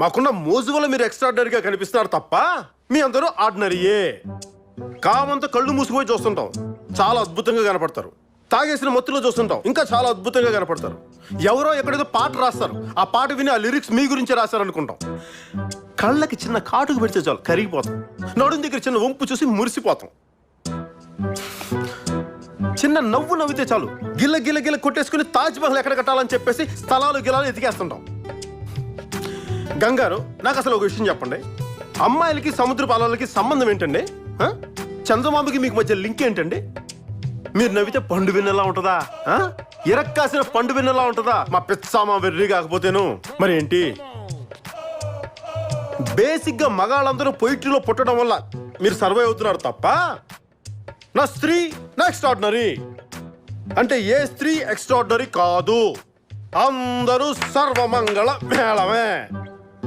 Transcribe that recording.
మాకున్న మోజు వల్ల మీరు ఎక్స్ట్రాడినరీగా కనిపిస్తున్నారు తప్ప మీ అందరూ ఆర్డినరీయే. కామంతో కళ్ళు మూసుకుపోయి చూస్తుంటాం, చాలా అద్భుతంగా కనపడతారు. తాగేసిన మత్తులో చూస్తుంటాం, ఇంకా చాలా అద్భుతంగా కనపడతారు. ఎవరో ఎక్కడేదో పాట రాస్తారు, ఆ పాట విని ఆ లిరిక్స్ మీ గురించి రాశారు అనుకుంటాం. కళ్ళకి చిన్న కాటుకు పెడితే చాలు కరిగిపోతాం. నడుం దగ్గర చిన్న వంపు చూసి మురిసిపోతాం. చిన్న నవ్వు నవ్వితే చాలు గిల్ల గిల్ల గిల్ల కొట్టేసుకుని తాజ్ మహల్ ఎక్కడ కట్టాలని చెప్పేసి స్థలాలు గిలాలు ఎతికేస్తుంటాం. గంగారు, నాకు అసలు ఒక విషయం చెప్పండి. అమ్మాయిలకి సముద్ర పాలలకి సంబంధం ఏంటండి? చందమామకి మీకు మధ్య లింక్ ఏంటండి? మీరు నవ్వితే పండు వెన్నెలా ఉంటుందా? ఇరక్కాసిన పండు వెన్నెలా ఉంటుందా? మా పిచ్చామా వెర్రి కాకపోతేను మరేంటి? బేసిక్గా మగాళ్ళందరూ పొయిట్రీలో పుట్టడం వల్ల మీరు సర్వైవ్ అవుతున్నారు తప్ప నా స్త్రీ నా ఎక్స్ట్రాడినరీ అంటే ఏ స్త్రీ ఎక్స్ట్రాడినరీ కాదు. అందరూ సర్వమంగళ మేళమే.